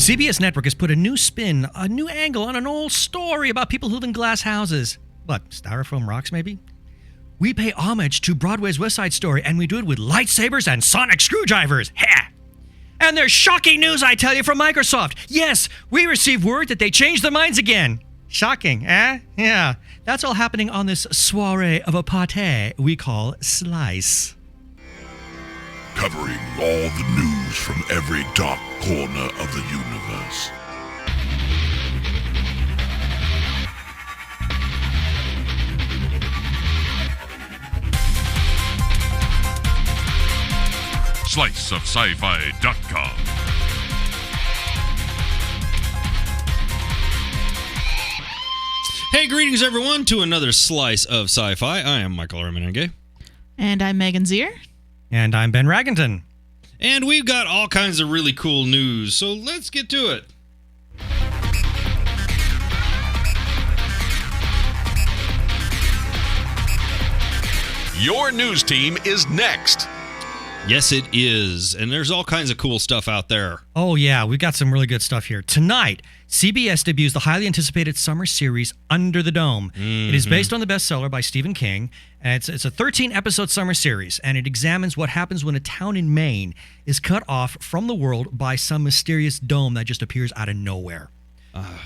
CBS Network has put a new spin, a new angle on an old story about people who live in glass houses. What, styrofoam rocks maybe? We pay homage to Broadway's West Side Story, and we do it with lightsabers and sonic screwdrivers. Ha! And there's shocking news, I tell you, from Microsoft. Yes, we received word that they changed their minds again. Shocking, eh? Yeah, that's all happening on this soiree of a pâté we call Slice. Covering all the news from every dark corner of the universe. SliceofSciFi.com. Hey, greetings everyone to another Slice of Sci-Fi. I am Michael Armenenge. And I'm Megan Zier. And I'm Ben Raggington. And we've got all kinds of really cool news, so let's get to it. Your news team is next. Yes, it is. And there's all kinds of cool stuff out there. Oh, yeah, we've got some really good stuff here. Tonight, CBS debuts the highly anticipated summer series Under the Dome. It is based on the bestseller by Stephen King, and it's a 13-episode summer series, and it examines what happens when a town in Maine is cut off from the world by some mysterious dome that just appears out of nowhere.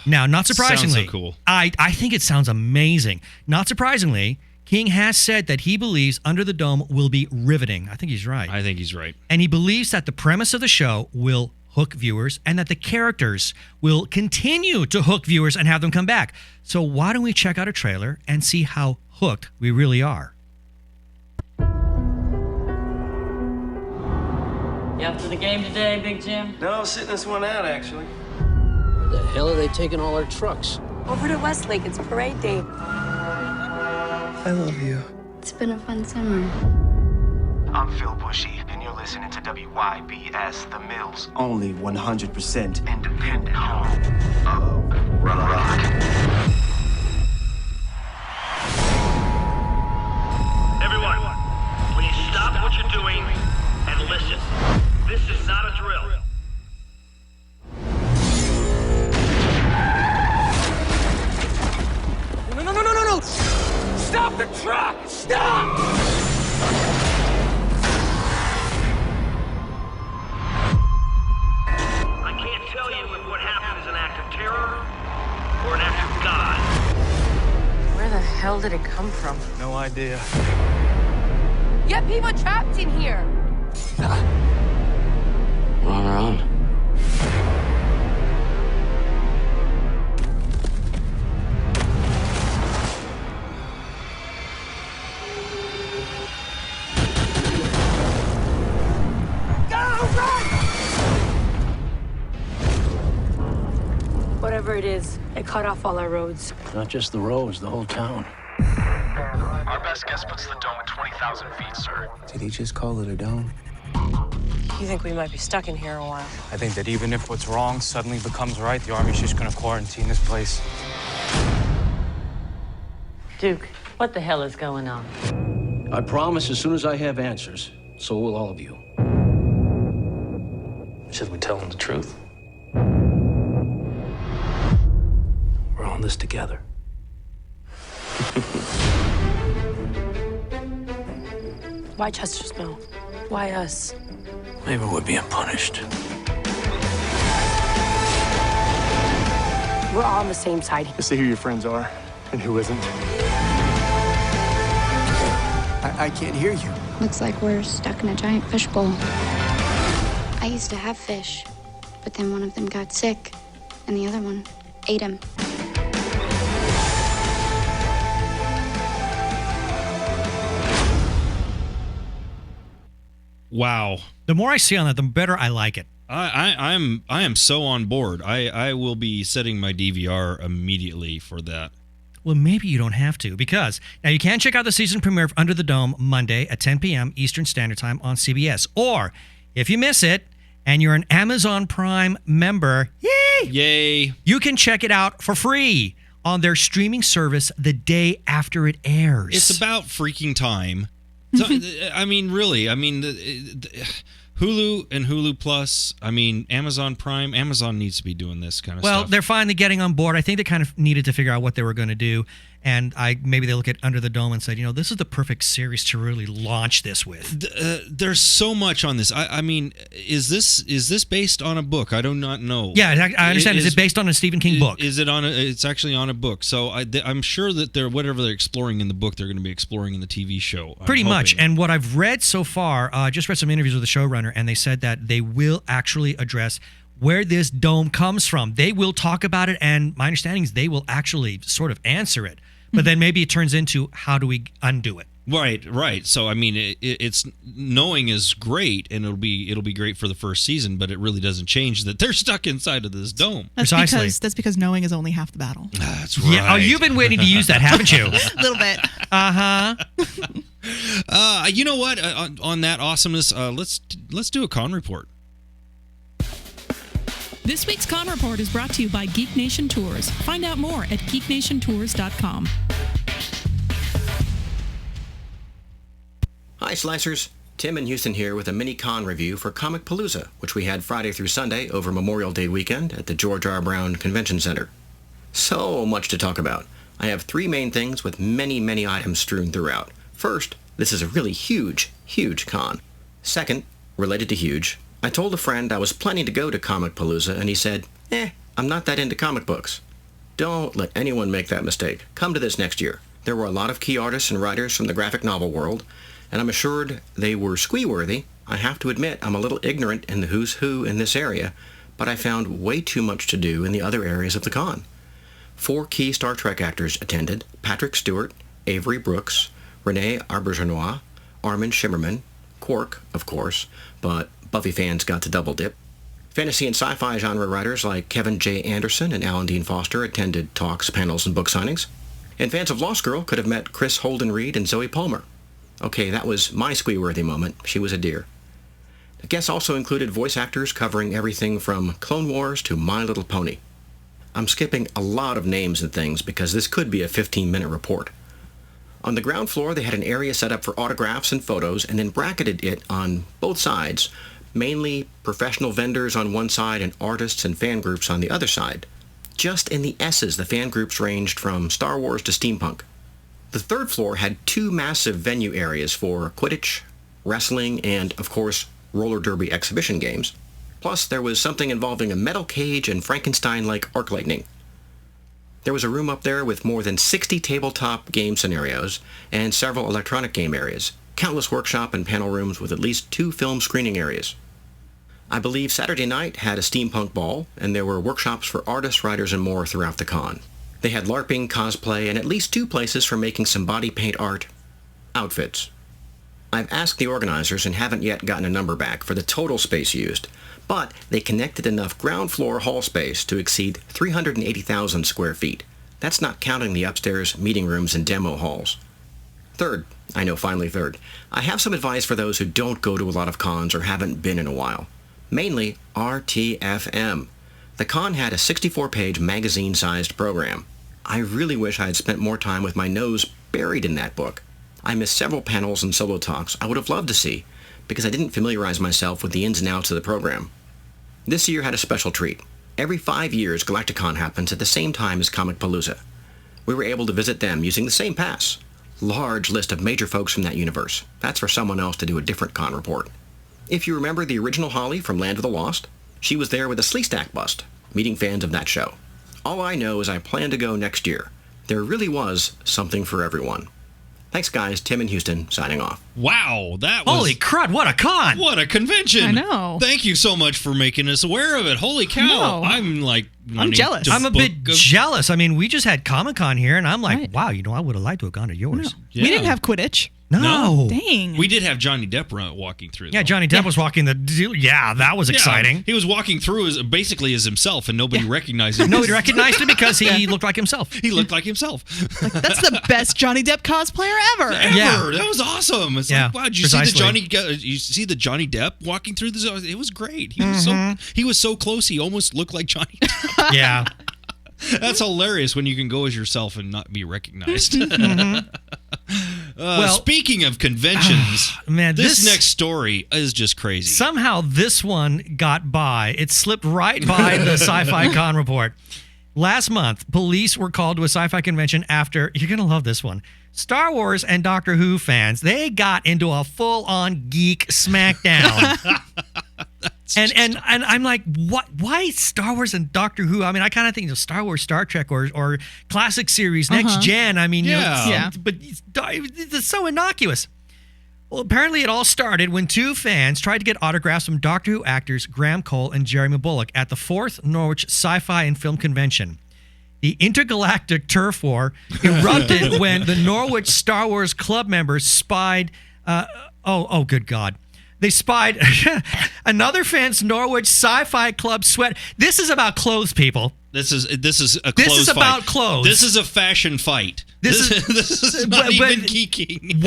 Now, not surprisingly, sounds so cool. I think it sounds amazing. Not surprisingly, King has said that he believes Under the Dome will be riveting. I think he's right. I think he's right. And he believes that the premise of the show will hook viewers and that the characters will continue to hook viewers and have them come back. So why don't we check out a trailer and see how hooked we really are? You up for the game today, Big Jim? No, sitting this one out, actually. Where the hell are they taking all our trucks? Over to Westlake, it's parade day. I love you. It's been a fun summer. I'm Phil Bushy, and you're listening to WYBS, The Mills. Only 100% Independent home of rock. Everyone, please stop what you're doing and listen. This is not a drill. No! Stop the truck! Stop! I can't tell you if what happened is an act of terror or an act of God. Where the hell did it come from? No idea. You have people trapped in here. We're on our own. Whatever it is, it cut off all our roads. Not just the roads, the whole town. Our best guess puts the dome at 20,000 feet, sir. Did he just call it a dome? You think we might be stuck in here a while? I think that even if what's wrong suddenly becomes right, the Army's just gonna quarantine this place. Duke, what the hell is going on? I promise as soon as I have answers, so will all of you. Should we tell them the truth? We're on this together. Why Chester's Mill? Why us? Maybe we're being punished. We're all on the same side. Just see who your friends are and who isn't. I can't hear you. Looks like we're stuck in a giant fishbowl. I used to have fish, but then one of them got sick, and the other one ate him. Wow. The more I see on that, the better I like it. I am so on board. I will be setting my DVR immediately for that. Well, maybe you don't have to, because now you can check out the season premiere of Under the Dome Monday at 10 p.m. Eastern Standard Time on CBS. Or, if you miss it, and you're an Amazon Prime member, Yay! You can check it out for free on their streaming service the day after it airs. It's about freaking time. So, I mean, really, Hulu and Hulu Plus, I mean, Amazon Prime, Amazon needs to be doing this kind of stuff. Well, they're finally getting on board. I think they kind of needed to figure out what they were going to do. And maybe they look at Under the Dome and said, this is the perfect series to really launch this with. There's so much on this. I mean, is this based on a book? I do not know. Yeah, I understand. Is it based on a Stephen King book? Is it on? It's actually on a book. So I'm sure that whatever they're exploring in the book, they're going to be exploring in the TV show. Pretty much. And what I've read so far, I just read some interviews with the showrunner, and they said that they will actually address where this dome comes from. They will talk about it, and my understanding is they will actually sort of answer it. But then maybe it turns into, how do we undo it? Right. So I mean, it's knowing is great, and it'll be great for the first season, but it really doesn't change that they're stuck inside of this dome. Precisely. That's because knowing is only half the battle. That's right. Yeah. Oh, you've been waiting to use that, haven't you? A little bit. You know what? On that awesomeness, let's do a con report. This week's Con Report is brought to you by Geek Nation Tours. Find out more at geeknationtours.com. Hi, Slicers. Tim in Houston here with a mini con review for Comic Palooza, which we had Friday through Sunday over Memorial Day weekend at the George R. Brown Convention Center. So much to talk about. I have three main things with many, many items strewn throughout. First, this is a really huge, huge con. Second, related to huge, I told a friend I was planning to go to Comic Palooza, and he said, I'm not that into comic books. Don't let anyone make that mistake. Come to this next year. There were a lot of key artists and writers from the graphic novel world, and I'm assured they were squee-worthy. I have to admit I'm a little ignorant in the who's who in this area, but I found way too much to do in the other areas of the con. 4 key Star Trek actors attended: Patrick Stewart, Avery Brooks, Renee Auberjonois, Armin Shimmerman, Quark, of course, but Buffy fans got to double dip. Fantasy and sci-fi genre writers like Kevin J. Anderson and Alan Dean Foster attended talks, panels, and book signings. And fans of Lost Girl could have met Chris Holden Reed and Zoe Palmer. Okay, that was my squee-worthy moment. She was a dear. The guests also included voice actors covering everything from Clone Wars to My Little Pony. I'm skipping a lot of names and things because this could be a 15-minute report. On the ground floor, they had an area set up for autographs and photos, and then bracketed it on both sides, mainly professional vendors on one side and artists and fan groups on the other side. Just in the S's, the fan groups ranged from Star Wars to steampunk. The third floor had 2 massive venue areas for Quidditch, wrestling, and, of course, roller derby exhibition games. Plus, there was something involving a metal cage and Frankenstein-like arc lightning. There was a room up there with more than 60 tabletop game scenarios and several electronic game areas, countless workshop and panel rooms with at least 2 film screening areas. I believe Saturday night had a steampunk ball, and there were workshops for artists, writers, and more throughout the con. They had LARPing, cosplay, and at least 2 places for making some body paint art outfits. I've asked the organizers and haven't yet gotten a number back for the total space used, but they connected enough ground floor hall space to exceed 380,000 square feet. That's not counting the upstairs meeting rooms and demo halls. Third, I have some advice for those who don't go to a lot of cons or haven't been in a while. Mainly RTFM. The con had a 64-page magazine-sized program. I really wish I had spent more time with my nose buried in that book. I missed several panels and solo talks I would have loved to see, because I didn't familiarize myself with the ins and outs of the program. This year had a special treat. Every 5 years, Galacticon happens at the same time as Comic Palooza. We were able to visit them using the same pass. Large list of major folks from that universe. That's for someone else to do a different con report. If you remember the original Holly from Land of the Lost, she was there with a Sleestack bust, meeting fans of that show. All I know is I plan to go next year. There really was something for everyone. Thanks, guys. Tim in Houston, signing off. Wow, that was... Holy crud, what a con! What a convention! I know. Thank you so much for making us aware of it. Holy cow! I'm jealous. I'm a bit jealous. I mean, we just had Comic-Con here, and I'm like, wow, I would have liked to have gone to yours. No. Yeah. We didn't have Quidditch. No. Dang. We did have Johnny Depp walking through. Yeah, Johnny Depp was walking the... Yeah, that was exciting. He was walking through basically as himself, and nobody recognized him. Nobody recognized him because he looked like himself. He looked like himself. Like, that's the best Johnny Depp cosplayer ever. Yeah. That was awesome. It's like, wow, did you see the Johnny Depp walking through this? It was great. He was so close, he almost looked like Johnny Depp. Yeah. That's hilarious when you can go as yourself and not be recognized. Speaking of conventions, man, this next story is just crazy. Somehow this one got by. It slipped right by the Sci-Fi Con report. Last month, police were called to a sci-fi convention after, you're going to love this one, Star Wars and Doctor Who fans, they got into a full-on geek smackdown. and I'm like, what? Why Star Wars and Doctor Who? I mean, I kind of think of Star Wars, Star Trek, or classic series, Next Gen. I mean, but it's so innocuous. Well, apparently it all started when two fans tried to get autographs from Doctor Who actors Graham Cole and Jeremy Bulloch at the 4th Norwich Sci-Fi and Film Convention. The intergalactic turf war erupted when the Norwich Star Wars Club members spied... good God. They spied another fan's Norwich Sci-Fi Club sweat. This is about clothes, people. This is a clothes fight. This is about clothes. This is a fashion fight. This is not even geeking.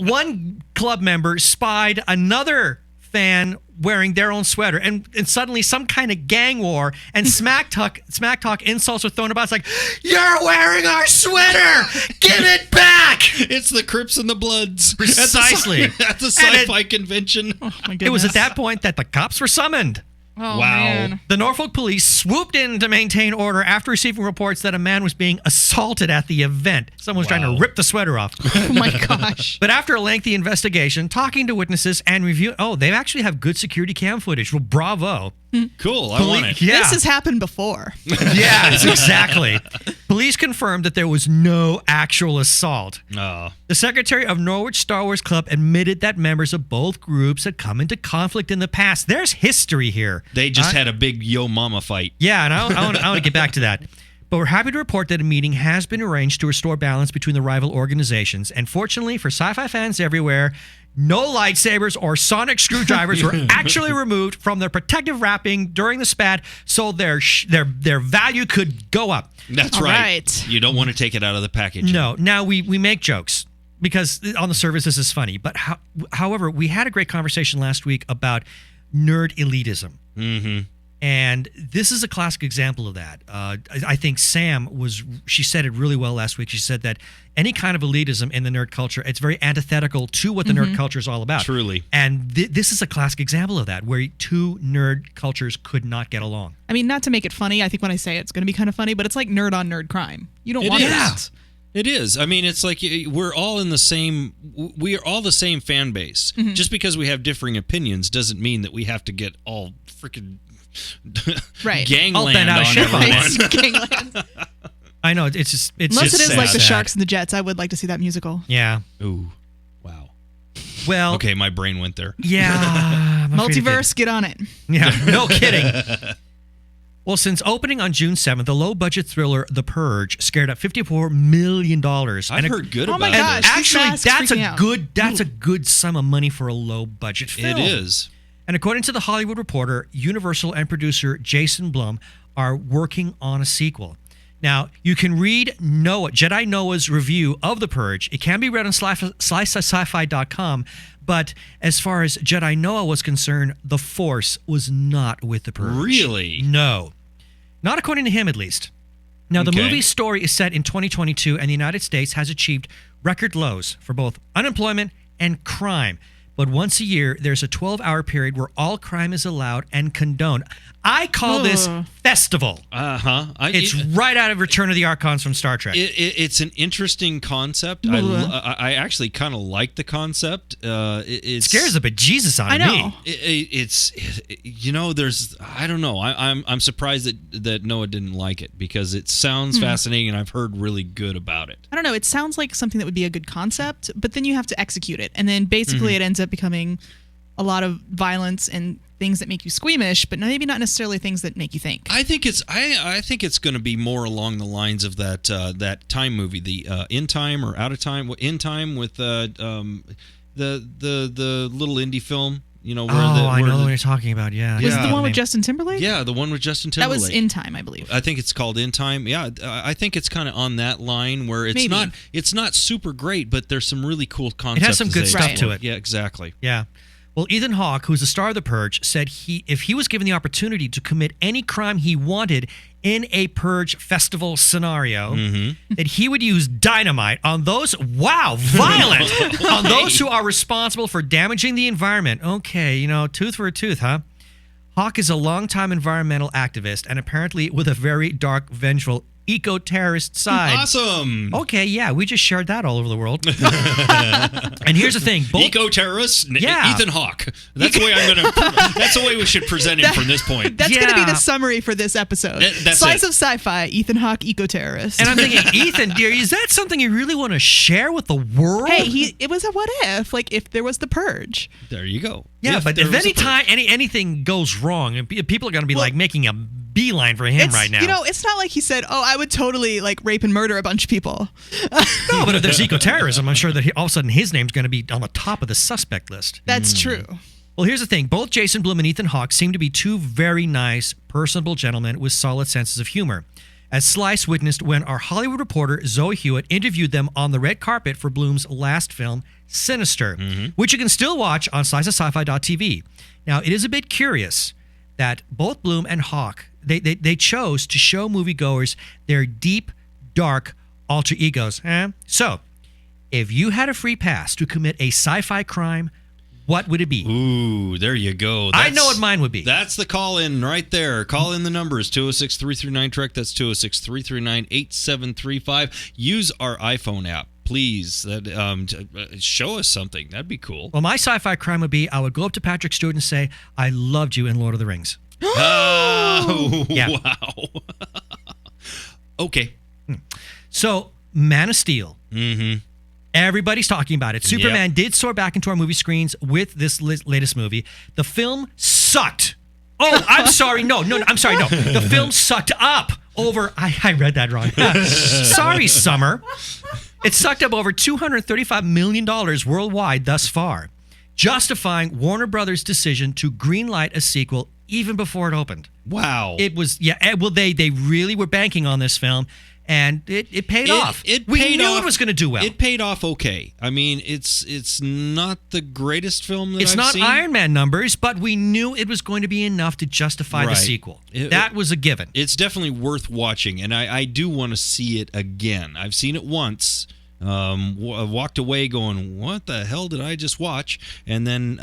One club member spied another fan wearing their own sweater, and suddenly some kind of gang war and smack talk insults are thrown about. It's like, you're wearing our sweater! Give it back! It's the Crips and the Bloods. Precisely. At the sci-fi convention. Oh my goodness. It was at that point that the cops were summoned. Oh, wow. Man. The Norfolk police swooped in to maintain order after receiving reports that a man was being assaulted at the event. Someone was trying to rip the sweater off. Oh my gosh. But after a lengthy investigation, talking to witnesses and review, they actually have good security cam footage. Well, bravo. Cool, I want it. Yeah. This has happened before. Yes, exactly. Police confirmed that there was no actual assault. Oh. The secretary of Norwich Star Wars Club admitted that members of both groups had come into conflict in the past. There's history here. They just had a big yo mama fight. Yeah, and I want to get back to that. But we're happy to report that a meeting has been arranged to restore balance between the rival organizations. And fortunately for sci-fi fans everywhere, no lightsabers or sonic screwdrivers were actually removed from their protective wrapping during the spat, so their value could go up. That's right. You don't want to take it out of the package. No. Now, we make jokes because on the surface this is funny. But however, we had a great conversation last week about nerd elitism. Mm-hmm. And this is a classic example of that. I think she said it really well last week. She said that any kind of elitism in the nerd culture, it's very antithetical to what the nerd culture is all about. Truly. And this is a classic example of that, where two nerd cultures could not get along. I mean, not to make it funny, I think when I say it's going to be kind of funny, but it's like nerd on nerd crime. You don't want that. It is. I mean, it's like we're all in the same. We are all the same fan base. Mm-hmm. Just because we have differing opinions doesn't mean that we have to get all freaking gangland on everyone. Gangland. I know it's unless just it is sad. like the Sharks and the Jets. I would like to see that musical. Yeah. Ooh. Wow. Well. Okay, my brain went there. Yeah. Multiverse, get on it. Yeah. No kidding. Well, since opening on June 7th, the low-budget thriller The Purge scared up $54 million. I've heard good about it. Oh my gosh! Actually, that's a good sum of money for a low-budget film. It is. And according to The Hollywood Reporter, Universal and producer Jason Blum are working on a sequel. Now, you can read Jedi Noah's review of The Purge. It can be read on sci-fi.com, but as far as Jedi Noah was concerned, the Force was not with The Purge. Really? No. Not according to him, at least. Now, the movie's story is set in 2022, and the United States has achieved record lows for both unemployment and crime. But once a year, there's a 12-hour period where all crime is allowed and condoned. I call this festival. It's right out of Return of the Archons from Star Trek. It's an interesting concept. I actually kind of like the concept. It scares the bejesus out of me. It's there's I don't know. I'm surprised that Noah didn't like it because it sounds fascinating and I've heard really good about it. I don't know. It sounds like something that would be a good concept, but then you have to execute it, and then basically it ends up becoming a lot of violence and things that make you squeamish, but maybe not necessarily things that make you think. I think it's going to be more along the lines of that time movie, the In Time or Out of Time. In Time with the little indie film. I know what you're talking about. Yeah, was it the one with Justin Timberlake? Yeah, the one with Justin Timberlake. That was In Time, I believe. I think it's called In Time. Yeah, I think it's kind of on that line where it's not super great, but there's some really cool concepts. It has some good stuff to it. Yeah, exactly. Yeah. Well, Ethan Hawke, who's the star of The Purge, said if he was given the opportunity to commit any crime he wanted in a Purge festival scenario, that he would use dynamite on those, violent, on those who are responsible for damaging the environment. Okay, tooth for a tooth, huh? Hawke is a longtime environmental activist and apparently with a very dark, vengeful, eco-terrorist side. Awesome. Okay, yeah, we just shared that all over the world. And here's the thing: eco-terrorist, Ethan Hawke. That's the way That's the way we should present him from this point. That's going to be the summary for this episode. Slice of Sci-Fi, Ethan Hawke, eco-terrorist. And I'm thinking, Ethan, dear, is that something you really want to share with the world? Hey, it was a what if? Like if there was the Purge. There you go. Yeah, but if anything goes wrong, people are going to be like making a beeline for him right now. It's not like he said, "Oh, I would totally like rape and murder a bunch of people." No, but if there's eco-terrorism, I'm sure that all of a sudden his name's going to be on the top of the suspect list. That's true. Well, here's the thing. Both Jason Blum and Ethan Hawke seem to be two very nice, personable gentlemen with solid senses of humor. As Slice witnessed when our Hollywood reporter Zoe Hewitt interviewed them on the red carpet for Blum's last film, Sinister, which you can still watch on sliceofsci-fi.tv. Now, it is a bit curious that both Blum and Hawke, they chose to show moviegoers their deep, dark alter egos. So, if you had a free pass to commit a sci-fi crime, what would it be? Ooh, there you go. I know what mine would be. That's the call-in right there. Call in the numbers, 206-339-TREK. That's 206-339-8735. Use our iPhone app, please. Show us something. That'd be cool. Well, my sci-fi crime would be I would go up to Patrick Stewart and say, I loved you in Lord of the Rings. Oh, yeah. Wow. Okay. So, Man of Steel. Everybody's talking about it. Superman did soar back into our movie screens with this latest movie. The film sucked. Oh, I'm sorry. No, I'm sorry. No, the film sucked up over. I read that wrong. Sorry, Summer. It sucked up over $235 million worldwide thus far, justifying Warner Brothers' decision to greenlight a sequel even before it opened. Wow. It was, well, they really were banking on this film. And it paid off. We knew it was going to do well. It paid off okay. I mean, it's not the greatest film that I've seen. It's not Iron Man numbers, but we knew it was going to be enough to justify the sequel. That was a given. It's definitely worth watching, and I do want to see it again. I've seen it once. I walked away going, what the hell did I just watch? And then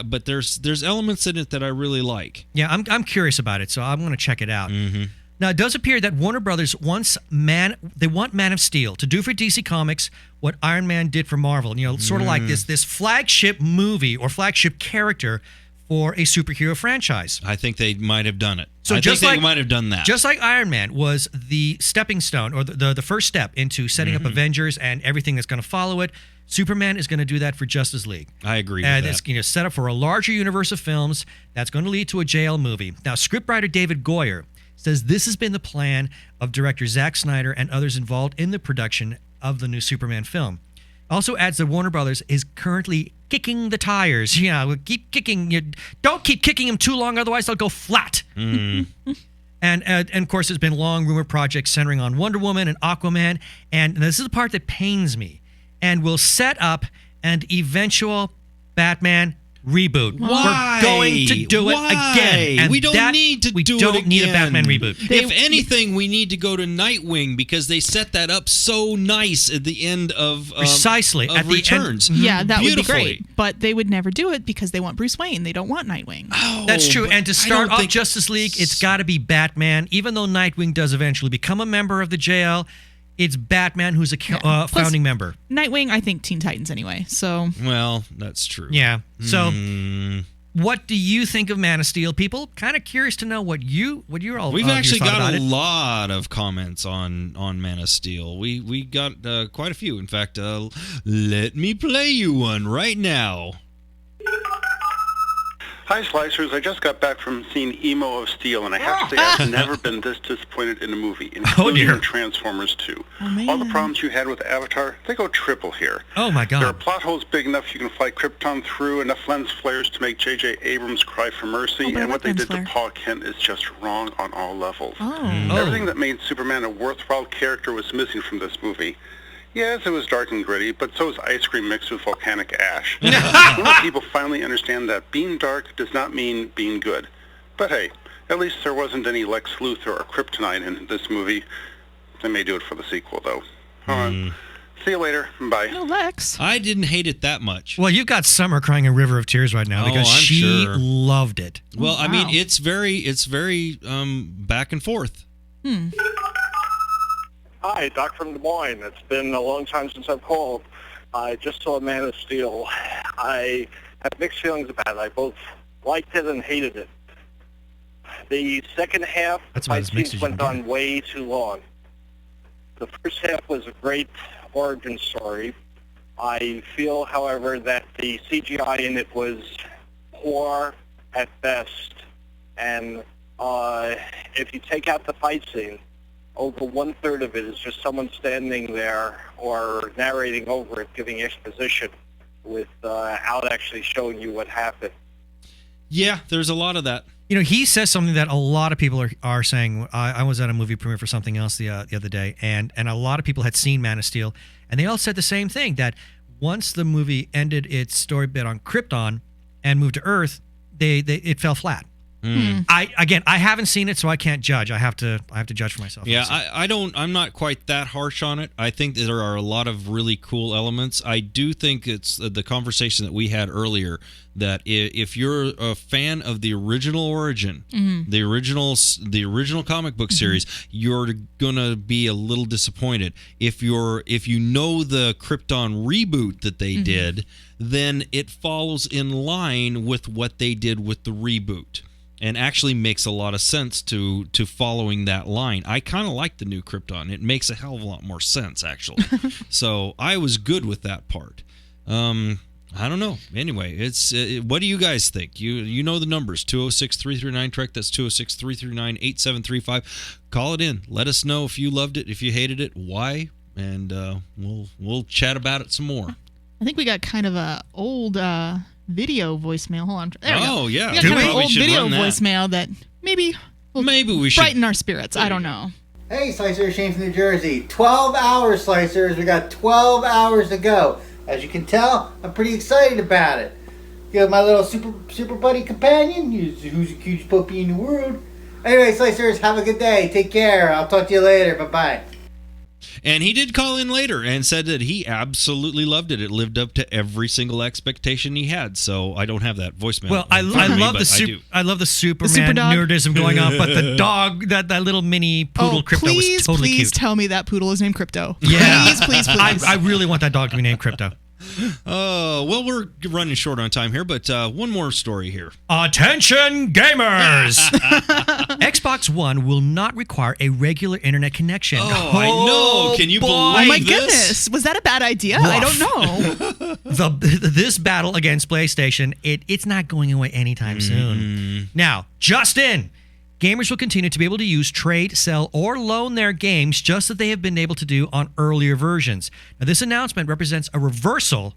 but there's elements in it that I really like. Yeah, I'm curious about it, so I'm going to check it out. Now, it does appear that Warner Brothers want Man of Steel to do for DC Comics what Iron Man did for Marvel. Sort of like this flagship movie or flagship character for a superhero franchise. I think they might have done it. So I think they might have done that. Just like Iron Man was the stepping stone or the first step into setting up Avengers and everything that's going to follow it, Superman is going to do that for Justice League. I agree with that. And it's set up for a larger universe of films that's going to lead to a JL movie. Now, scriptwriter David Goyer says this has been the plan of director Zack Snyder and others involved in the production of the new Superman film. Also adds that Warner Brothers is currently kicking the tires. Yeah, we'll keep kicking. Don't keep kicking them too long, otherwise they'll go flat. And of course, there's been long rumored projects centering on Wonder Woman and Aquaman. And this is the part that pains me. And will set up an eventual Batman reboot. Why? We're going to do it again. And we don't need to do it again. We don't need a Batman reboot. If anything, we need to go to Nightwing because they set that up so nice at the end of precisely of at Returns. The end. Yeah, that would be great. But they would never do it because they want Bruce Wayne. They don't want Nightwing. Oh, that's true. And to start off Justice League, it's got to be Batman. Even though Nightwing does eventually become a member of the JL, it's Batman who's a founding member. Nightwing, I think Teen Titans anyway. So well, that's true. Yeah. So, what do you think of Man of Steel, people? Kind of curious to know what you're all. We've actually got a lot of comments on Man of Steel. We got quite a few. In fact, let me play you one right now. Hi, Slicers. I just got back from seeing Emo of Steel, and I have to say I've never been this disappointed in a movie, including Transformers 2. All the problems you had with Avatar, they go triple here. Oh, my God. There are plot holes big enough you can fly Krypton through, enough lens flares to make J.J. Abrams cry for mercy, and what they did to Paul Kent is just wrong on all levels. Everything that made Superman a worthwhile character was missing from this movie. Yes, it was dark and gritty, but so is ice cream mixed with volcanic ash. When people finally understand that being dark does not mean being good. But hey, at least there wasn't any Lex Luthor or Kryptonite in this movie. They may do it for the sequel, though. See you later. Bye. No, Lex. I didn't hate it that much. Well, you've got Summer crying a river of tears right now because she loved it. Well, I mean, it's very back and forth. Hi, Doc from Des Moines. It's been a long time since I've called. I just saw Man of Steel. I have mixed feelings about it. I both liked it and hated it. The second half, fight scenes went on way too long. The first half was a great origin story. I feel, however, that the CGI in it was poor at best. And if you take out the fight scene, over one-third of it is just someone standing there or narrating over it, giving exposition without actually showing you what happened. Yeah, there's a lot of that. You know, he says something that a lot of people are saying. I was at a movie premiere for something else the other day, and a lot of people had seen Man of Steel, and they all said the same thing, that once the movie ended its story bit on Krypton and moved to Earth, it fell flat. I haven't seen it, so I can't judge. I have to judge for myself. Yeah, I'm not quite that harsh on it. I think there are a lot of really cool elements. I do think it's the conversation that we had earlier, that if you're a fan of the original origin, the original comic book series, you're gonna be a little disappointed. If you know the Krypton reboot that they did, then it follows in line with what they did with the reboot. And actually makes a lot of sense to following that line. I kind of like the new Krypton. It makes a hell of a lot more sense, actually. So I was good with that part. I don't know. Anyway, what do you guys think? You know the numbers, 206-339-TREK. That's 206-339-8735. Call it in. Let us know if you loved it, if you hated it, why, and we'll chat about it some more. I think we got kind of a old video voicemail. Hold on. There we go. Oh, yeah. We got kind of an old video voicemail that maybe we should brighten our spirits. I don't know. Hey, Slicer, Shane from New Jersey. 12 hours, Slicers. We got 12 hours to go. As you can tell, I'm pretty excited about it. You know, my little super buddy companion, who's the cutest puppy in the world. Anyway, Slicers, have a good day. Take care. I'll talk to you later. Bye-bye. And he did call in later and said that he absolutely loved it. It lived up to every single expectation he had. So I don't have that voicemail. Well, I love the Superman nerdism going on, but the dog, that little mini poodle Crypto was totally cute. Please tell me that poodle is named Crypto. Yeah. Please. I really want that dog to be named Crypto. Well, we're running short on time here, but one more story here. Attention, gamers! Xbox One will not require a regular internet connection. Oh, I know. Can you believe this? Oh, my goodness. Was that a bad idea? Woof. I don't know. This battle against PlayStation, it's not going away anytime soon. Now, just in, gamers will continue to be able to use, trade, sell, or loan their games just as they have been able to do on earlier versions. Now, this announcement represents a reversal.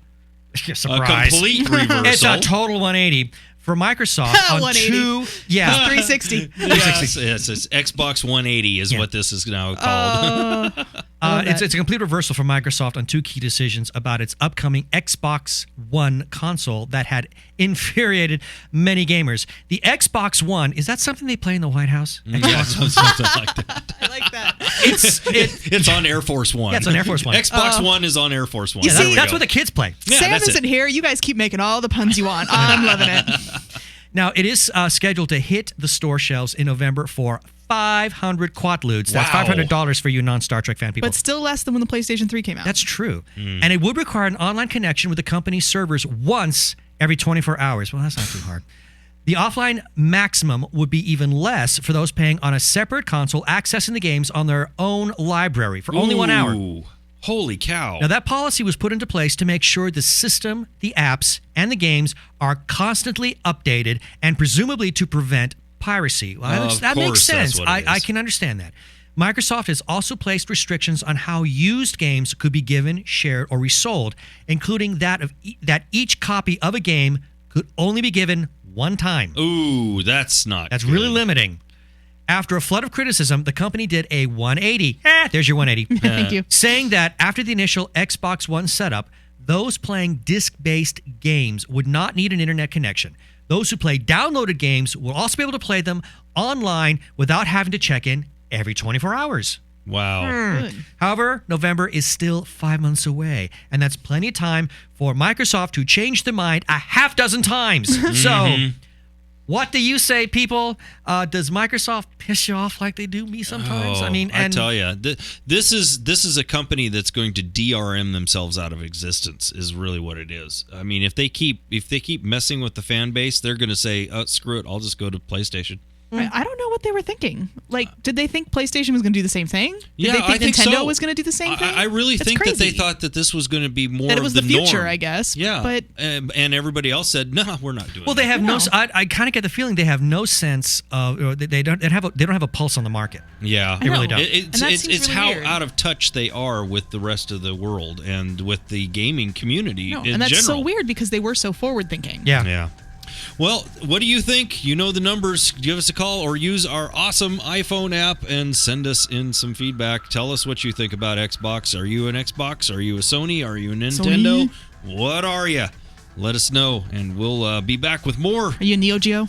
Surprise. A complete reversal. It's a total 180 for Microsoft on 180. 360. Yes, it's Xbox 180 is what this is now called. It's a complete reversal for Microsoft on two key decisions about its upcoming Xbox One console that had infuriated many gamers. The Xbox One, is that something they play in the White House? Yeah, something like that. I like that. It's on Air Force One. Yeah, it's on Air Force One. Xbox One is on Air Force One. You see, that's what the kids play. Yeah, Sam isn't here. You guys keep making all the puns you want. I'm loving it. Now, it is scheduled to hit the store shelves in November for 500 quadludes. That's $500 for you non-Star Trek fan people. But still less than when the PlayStation 3 came out. That's true. And it would require an online connection with the company's servers once every 24 hours. Well, that's not too hard. The offline maximum would be even less for those paying on a separate console accessing the games on their own library for only 1 hour. Holy cow. Now, that policy was put into place to make sure the system, the apps, and the games are constantly updated and presumably to prevent piracy. Well, that makes sense. I can understand that. Microsoft has also placed restrictions on how used games could be given, shared, or resold, including that each copy of a game could only be given one time. Ooh, that's not That's good. really limiting. After a flood of criticism, the company did a 180. There's your 180. Thank you. Saying that after the initial Xbox One setup, those playing disc-based games would not need an internet connection. Those who play downloaded games will also be able to play them online without having to check in every 24 hours. Wow. However, November is still 5 months away, and that's plenty of time for Microsoft to change their mind a half dozen times. So, what do you say, people? Does Microsoft piss you off like they do me sometimes? I tell you, this is a company that's going to DRM themselves out of existence. Is really what it is. I mean, if they keep messing with the fan base, they're going to say, "Oh, screw it, I'll just go to PlayStation." I don't know what they were thinking. Like, did they think PlayStation was going to do the same thing? Did Yeah, they think I think Nintendo so. was going to do the same thing? I really That's think that they crazy. thought that this was going to be more That it was of the future, norm. I guess. Yeah, but and everybody else said, "No, we're not doing." Well, they that. have no. I kind of get the feeling they have no sense of. Or they don't have a pulse on the market. Yeah, they really don't. It's how out of touch they are with the rest of the world and with the gaming community in and that's general. so weird because they were so forward thinking. Yeah. Well, what do you think? You know the numbers. Give us a call or use our awesome iPhone app and send us in some feedback. Tell us what you think about Xbox. Are you an Xbox? Are you a Sony? Are you a Nintendo? What are you? Let us know, and we'll be back with more. Are you a Neo Geo?